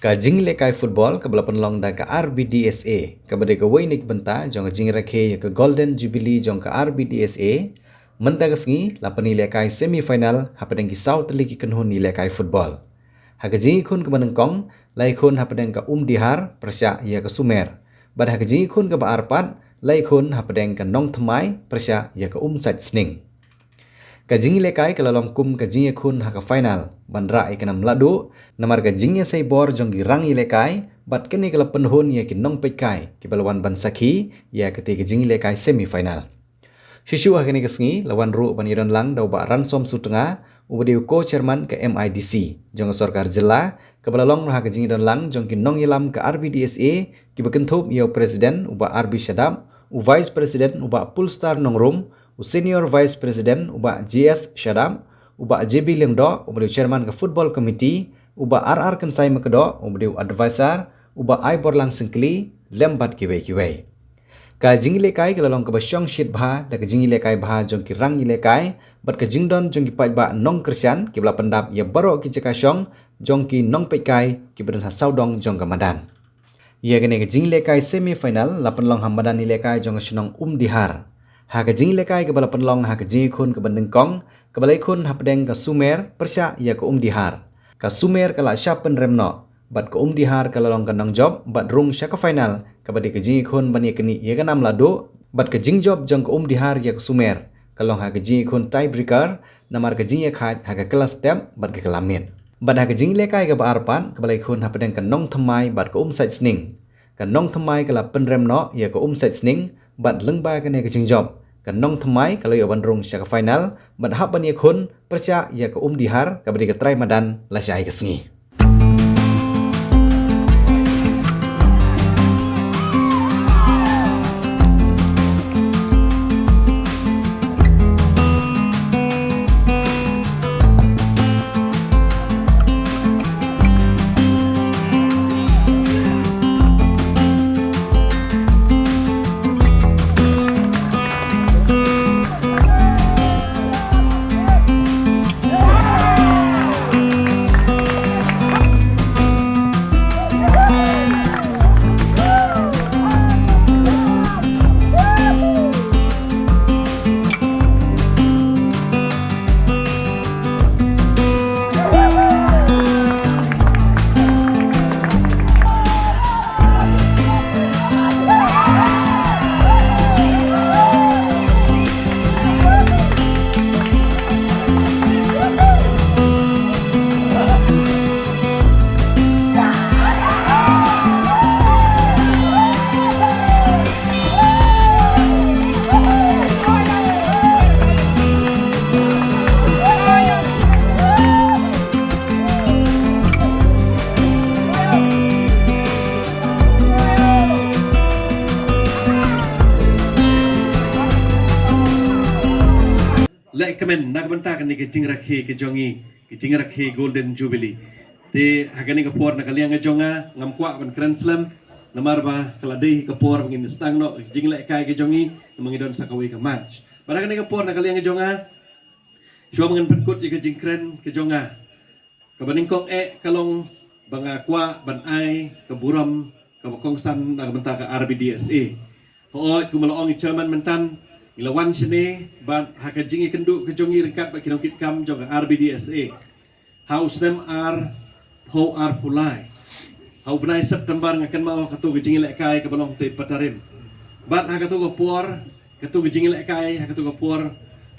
Ka jing le kai football ka balapan long da ka RBDSA ka bade ka wainik benta jong ka jing rakhe ka Golden Jubilee jong ka RBDSA menta ka sngi lapani le kai semi final hapadeng ki South League kanhun ni le kai football. Ha ka jing khun ka manengkong lai khun hapadeng ka Dihar Persya ya ka Sumer. Bad ha ka jing khun ka ba arpat lai khun hapadeng ka Nong Thamai Persya ya ka Sat Sning. Ka jing le kai ka lalom kum ka jing khun ha ka final bandra ikanam ladu namar ka jing sai bor jong gi rang ile kai bat kene kala penhun ya ki nong pek kai ki balawan ban sakhi ya kete ka jing le kai semi final. Shishu ha kene ka sngi lawan ru ban iron lang dau ba ran som sutenga ubadi ko chairman ka MIDC jong sarkar jilla ka balalong ha ka jing iron lang jong ki nong ilam ka RBDSA ki bakenthup yo president uba RB Shadab u vice president uba Pulstar Nongrum senior vice president uba GS Shadam uba JB Lengdo uba chairman ke football committee uba RR Kansai Makdo uba advisor uba ai borlang sengkli lembat kiwei ka jingile kai ke lalong ke basyong shit bha da ke jingile kai bha jong ki rang ile kai bat ke jingdon jong ki pai ba nong kersian ki bla pendap ya baro ki ceka syong jong ki nong pai kai ki bedan ha saudong jong kamadan ya gene ke jingile kai semi final lapan long hamadan ile kai jong senong Dihar. Ha ka jing lekai ke bala penlong ha ka jing khun ke bandeng kong ke balai khun ha pedeng ka Sumer Persya ya ka Dihar. Ka Sumer kala syapen remno bat ka Dihar kala long ka nang job bat rung sya ka final ka badi ka jing khun bani keni ya ka nam lado bat ka jing job jong ka Dihar ya ka Sumer kalong ha ka jing khun tiebreaker namar ka jing ya khat ha ka kelas step bat ka kalamin. Bat ha ka jing lekai ka ba arpan ke balai khun ha pedeng ka Nong Thamai bat ka Sat Sning. Ka Nong Thamai kala pen remno ya ka Sat Sning bat lengba ka ne ka jing job. Ka Nong Thamai kalau yo bandrung sya ka final bat hab ban ye khun Persya ya ka Dihar ka badi ka try madan la syai ka sngi. Lek kemen nak bentakan ni ke jing rakhe ke jongi ke jing rakhe Golden Jubilee te hagani ke por nak liang ke jonga ngam kwa ban Grand Slam namar ba kaladei ke por ngin stang no jing lek kai ke jongi mangidon sakawi ke match pada kani ke por nak liang ke jonga syo mangan penkut ke jing kren ke jonga ke baningkong kalong banga kwa ban ai ke buram ke bakong san nak bentaka RBDSA ho ku malong chairman mentan ilawan sini ban haka jingi kendu ke jongi ringkat ba kinongkit kam jong RBDSA house them are how are pulai how benai September ngakan mau katu ke jingi lek kai ke balong te patarin bat haka tu ko por katu ke jingi lek kai haka tu ko por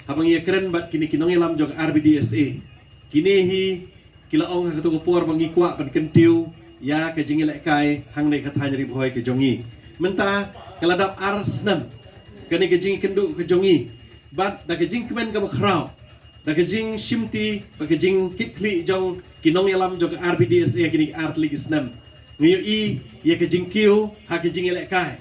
habang ye keren bat kini kinong ilam jong RBDSA kini hi kilaong haka tu ko por bangi kwa ban kentiu ya ke jingi lek kai hang ne kata nyari boy ke jongi menta kaladap arsnam kani ke jing kendu ke jongi bat da ke jing kemen ke bakrau da ke jing shimti ba ke jing kitli jong kinong yalam jong RBDSA kini art league snam ngiyo i ye ke jing kiu ha ke jing elek kai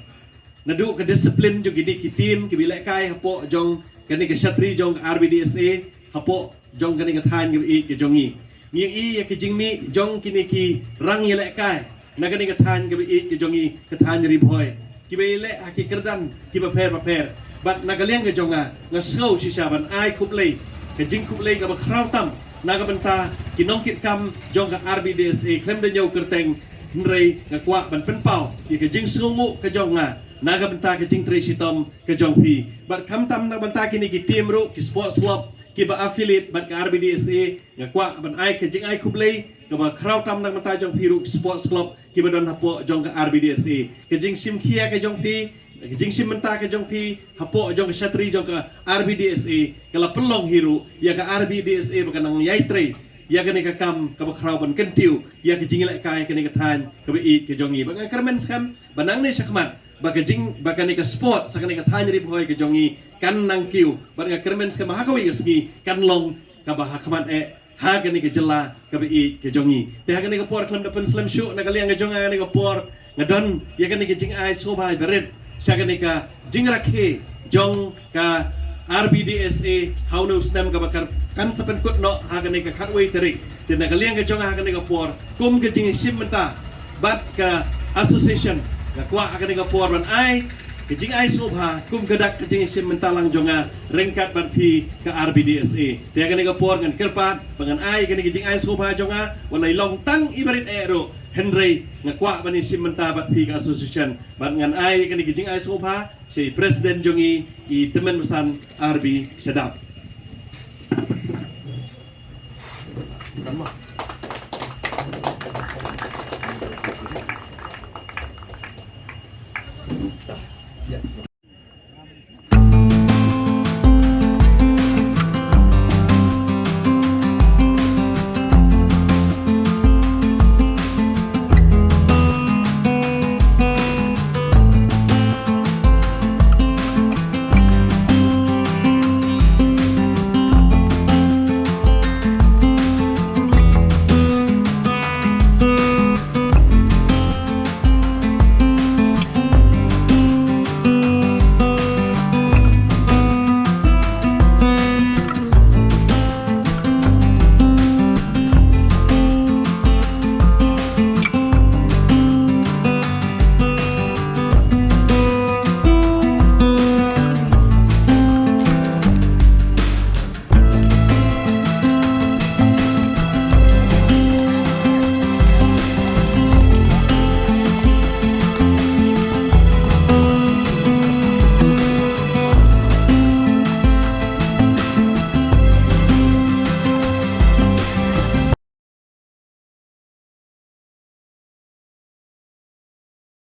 nadu ke disiplin jong gini ki team ke bilek kai hapo jong kani ke shatri jong RBDSA hapo jong kani ke than ke jongi ngiyo i ye ke jing mi jong kini ki rang elek kai na kani ke than ke jongi ke than ri boy kibele haki kerdan kiba per bat nagaliang ke jonga ngasau si saban ai kuplei ke jing kuplei ka bakrau tam naga benta kinongkit kam jong ka RBDSA klem de nyau kerteng Henry ngakwa ban penpau ye ke jing sungu ke jong nga naga benta ke jing tri sitom ke jong pi bat kam tam na benta kini ki team ru ki sports club ki ba affiliate bat ke RBDSA ngakwa ban ai ke jing ai kublei ke ba kraw tam na benta jong pi ru ki sports club ki ba don hapo jong ke RBDSA ke jing sim kia ke jong pi ke jing sim benta ke jong pi hapo jong ke shatri jong ke RBDSA kala pelong hiru ya ke RBDSA bakanang yai tri ya kene ka kam ka bakrau ban kentiu ya ke jing lek kai kene ka than ka bi ke jongi ba kermen skam banang ne sakmat ba ke jing ba kene ka sport sa kene ka than ri boy ke jongi kan nang kiu ba kermen skam ha ka wi ski kan long ka ba hakmat ha kene ka jela ka bi ke jongi te ha kene ka por klam da pen slam shu na ka liang ke jonga kene ka por ngadon ya kene ke jing ai so bai beret sa kene ka jing rakhe jong ka RBDSA how no stem ka bakar kan sapen kut no hagan ka khatway terik tin na kaliang ka jong hagan ka por kum ka jing sim menta bat ka association ka kwa hagan ka por ban ai ka jing ai sobha kum ka dak ka jing sim menta lang jonga rengkat bat pi ka RBDSA te hagan ka por ngan kerpat bangan ai ka jing ai sobha jonga walai long tang ibarit ero Henry ngakwa bani sim menta bat pi ka association bat ngan ai ka jing ai sobha si presiden jongi i teman besan RB sedap. Sama.